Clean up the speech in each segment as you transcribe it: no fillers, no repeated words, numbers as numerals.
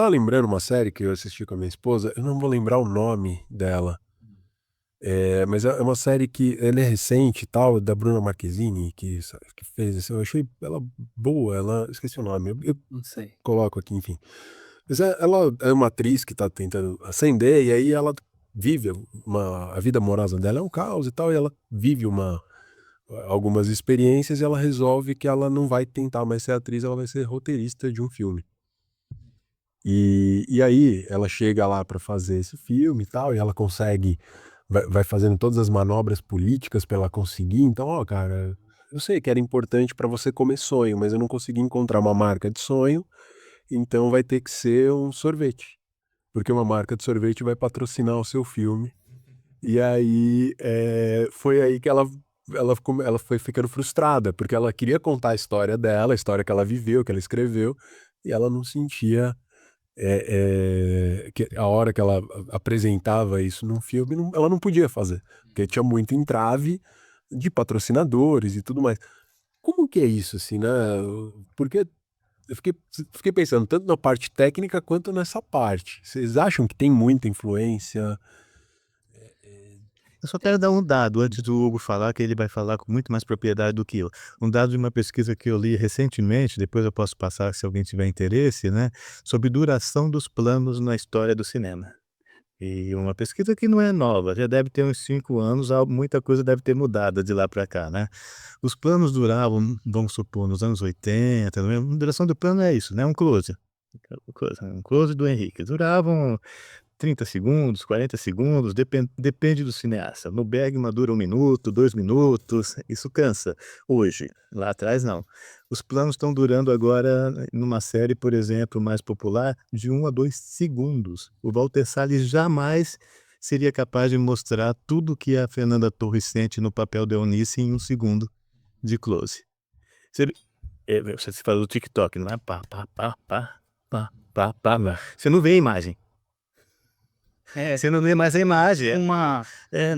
Tava lembrando uma série que eu assisti com a minha esposa, eu não vou lembrar o nome dela. Mas é uma série que ela é recente e tal, da Bruna Marquezine, que fez isso. Eu achei ela boa, esqueci o nome, eu Não sei. coloco aqui, enfim. Mas ela é uma atriz que tá tentando ascender, e aí ela vive a vida amorosa dela é um caos e tal, e ela vive algumas experiências e ela resolve que ela não vai tentar mais ser atriz, ela vai ser roteirista de um filme. E aí ela chega lá pra fazer esse filme e tal, e ela consegue, vai fazendo todas as manobras políticas pra ela conseguir. Então, ó, cara, eu sei que era importante pra você comer sonho, mas eu não consegui encontrar uma marca de sonho, então vai ter que ser um sorvete, porque uma marca de sorvete vai patrocinar o seu filme. E aí foi aí que ela foi ficando frustrada, porque ela queria contar a história dela, a história que ela viveu, que ela escreveu, e ela não sentia que a hora que ela apresentava isso num filme, ela não podia fazer, porque tinha muito entrave de patrocinadores e tudo mais. Como que é isso, assim, né? Porque eu fiquei pensando tanto na parte técnica quanto nessa parte. Vocês acham que tem muita influência? Eu só quero dar um dado antes do Hugo falar, que ele vai falar com muito mais propriedade do que eu. Um dado de uma pesquisa que eu li recentemente, depois eu posso passar se alguém tiver interesse, né, sobre duração dos planos na história do cinema. E uma pesquisa que não é nova, já deve ter uns 5 anos, muita coisa deve ter mudado de lá para cá, né. Os planos duravam, vamos supor, nos anos 80, né, a duração do plano é isso, né, um close do Henrique, duravam 30 segundos, 40 segundos, depende do cineasta. No Bergman dura 1 minuto, 2 minutos, isso cansa. Hoje, lá atrás não. Os planos estão durando agora, numa série, por exemplo, mais popular, de 1 a 2 segundos. O Walter Salles jamais seria capaz de mostrar tudo que a Fernanda Torres sente no papel de Eunice em 1 segundo de close. Você fala do TikTok, não é? Pá, pá, pá, pá, pá, pá, pá, pá. Você não vê a imagem. Você não vê mais a imagem. Uma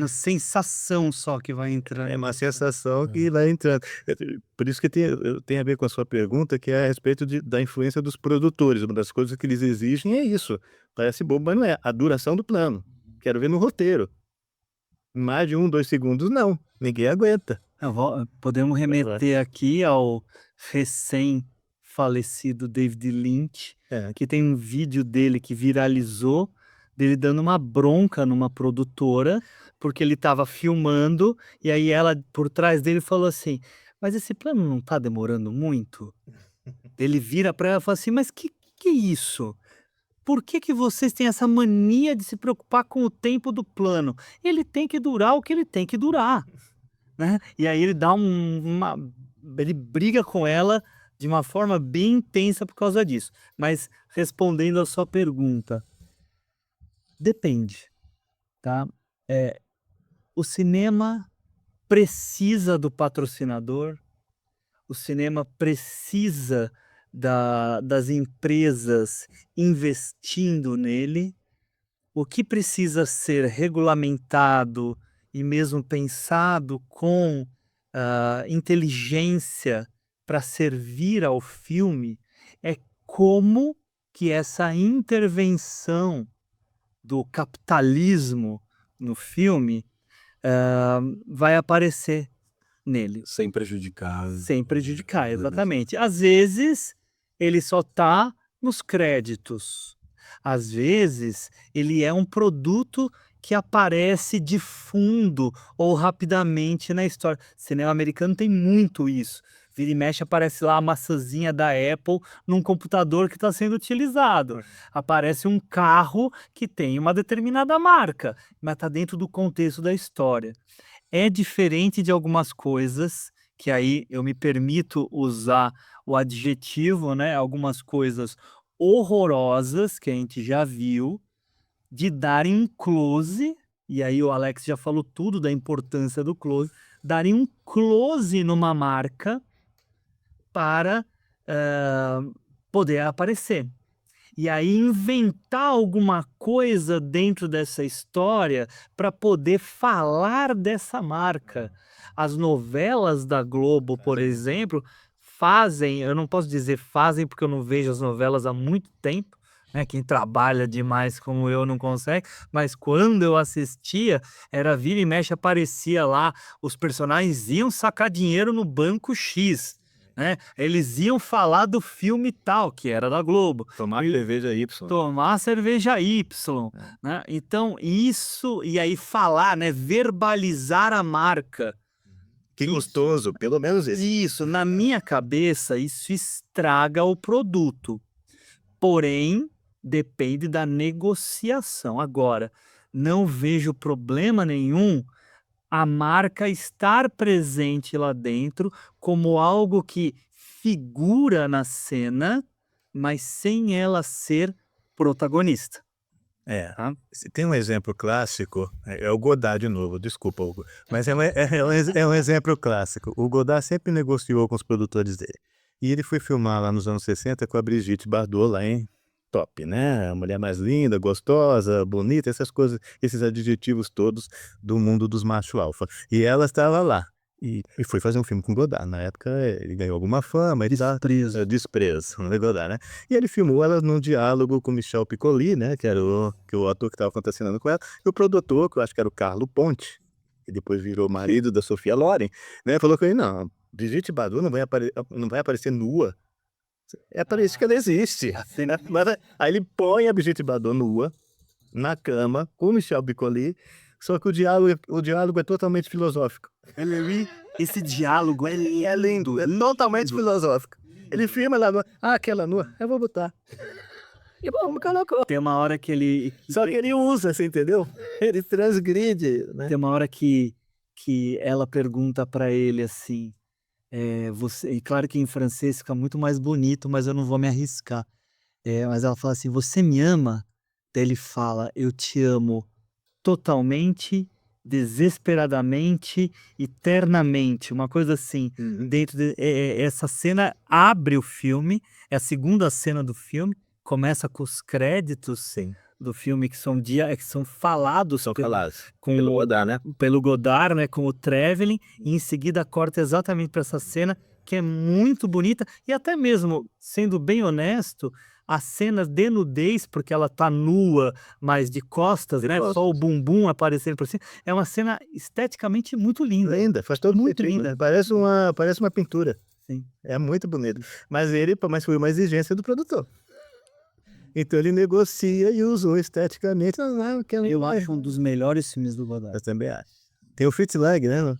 sensação só que vai entrando. É uma sensação que vai entrando. Por isso que tem a ver com a sua pergunta, que é a respeito da influência dos produtores. Uma das coisas que eles exigem é isso. Parece bobo, mas não é. A duração do plano. Quero ver no roteiro. Mais de 1, 2 segundos, não. Ninguém aguenta. Podemos remeter aqui ao recém-falecido David Lynch, que tem um vídeo dele que viralizou, dele dando uma bronca numa produtora, porque ele estava filmando, e aí ela, por trás dele, falou assim: "Mas esse plano não tá demorando muito?" Ele vira para ela e fala assim: "Mas que é isso? Por que vocês têm essa mania de se preocupar com o tempo do plano? Ele tem que durar o que ele tem que durar." Né, e aí ele dá ele briga com ela de uma forma bem intensa por causa disso. Mas respondendo a sua pergunta, depende, tá. O cinema precisa do patrocinador, o cinema precisa das empresas investindo nele. O que precisa ser regulamentado e mesmo pensado com, inteligência para servir ao filme, é como que essa intervenção do capitalismo no filme, vai aparecer nele. Sem prejudicar. Sem prejudicar, exatamente. Às vezes, ele só tá nos créditos. Às vezes, ele é um produto que aparece de fundo ou rapidamente na história. Cinema americano tem muito isso. Vira e mexe, aparece lá a maçãzinha da Apple num computador que está sendo utilizado. Aparece um carro que tem uma determinada marca, mas está dentro do contexto da história. É diferente de algumas coisas, que aí eu me permito usar o adjetivo, né, algumas coisas horrorosas que a gente já viu, de darem um close, e aí o Alex já falou tudo da importância do close, darem um close numa marca para, poder aparecer. E aí inventar alguma coisa dentro dessa história para poder falar dessa marca. As novelas da Globo, por exemplo, fazem, eu não posso dizer fazem, porque eu não vejo as novelas há muito tempo, né? Quem trabalha demais como eu não consegue, mas quando eu assistia, era vira e mexe, aparecia lá, os personagens iam sacar dinheiro no banco X, né? Eles iam falar do filme tal, que era da Globo. Tomar cerveja Y. Tomar cerveja Y, né? Então isso, e aí falar, né? Verbalizar a marca. Que gostoso, pelo menos isso. Isso, na minha cabeça, isso estraga o produto. Porém, depende da negociação. Agora, não vejo problema nenhum a marca estar presente lá dentro como algo que figura na cena, mas sem ela ser protagonista. Tá? Tem um exemplo clássico, é o Godard de novo, desculpa, Hugo, mas é um exemplo clássico. O Godard sempre negociou com os produtores dele. E ele foi filmar lá nos anos 60 com a Brigitte Bardot lá em top, né? A mulher mais linda, gostosa, bonita, essas coisas, esses adjetivos todos do mundo dos macho alfa. E ela estava lá. E foi fazer um filme com Godard. Na época ele ganhou alguma fama, ele desprezo, né, Godard, né? E ele filmou ela num diálogo com Michel Piccoli, né? Que era o ator que estava contracenando com ela, e o produtor, que eu acho que era o Carlo Ponti, que depois virou marido da Sofia Loren, né? Falou com ele, não, Brigitte Bardot não vai aparecer nua. É para isso que ela existe. Né? Aí ele põe a Brigitte Bardot nua, na cama, com o Michel Piccoli, só que o diálogo é totalmente filosófico. Esse diálogo É lindo, é totalmente filosófico. Ele filma lá, aquela nua, eu vou botar. E bom, colocou. tem uma hora que ele... Só que ele usa, você entendeu? Ele transgride, né? Tem uma hora que ela pergunta pra ele assim, e claro que em francês fica muito mais bonito, mas eu não vou me arriscar. Mas ela fala assim, você me ama? Daí ele fala, eu te amo totalmente, desesperadamente, eternamente, uma coisa assim. Essa cena abre o filme, é a segunda cena do filme, começa com os créditos do filme que são falados Pelo Godard, né? pelo Godard, né, com o Trevelyan, e em seguida corta exatamente para essa cena que é muito bonita, e até mesmo, sendo bem honesto, as cenas de nudez, porque ela tá nua, mas de costas, né, só o bumbum aparecendo por cima, é uma cena esteticamente muito linda. Linda, faz todo Muito sentido, linda. né? Parece uma pintura. Sim. É muito bonito. Mas foi uma exigência do produtor. Então ele negocia e usou esteticamente. Eu acho um dos melhores filmes do Godard. Eu também acho. Tem o Fritz Lang, né?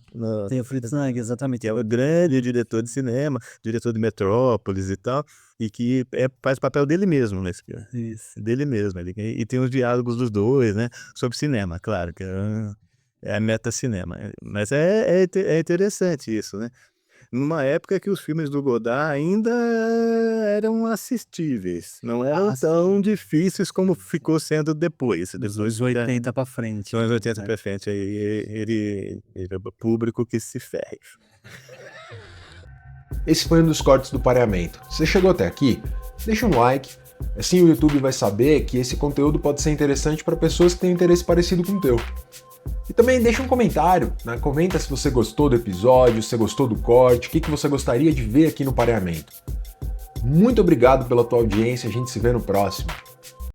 Tem o Fritz Lang, exatamente. Que é o grande diretor de cinema, diretor de Metrópolis e tal, e que faz o papel dele mesmo nesse filme. Isso. Dele mesmo. E tem os diálogos dos dois, né? Sobre cinema, claro, que é a meta-cinema. Mas é interessante isso, né? Numa época que os filmes do Godard ainda eram assistíveis, não eram tão difíceis como ficou sendo depois. Dos 80 pra frente. Dos 80 pra frente, aí ele é público que se ferre. Esse foi um dos cortes do Pareamento. Se você chegou até aqui, deixa um like, assim o YouTube vai saber que esse conteúdo pode ser interessante para pessoas que têm interesse parecido com o teu. E também deixa um comentário, né? Comenta se você gostou do episódio, se você gostou do corte, o que você gostaria de ver aqui no Pareamento. Muito obrigado pela tua audiência, a gente se vê no próximo.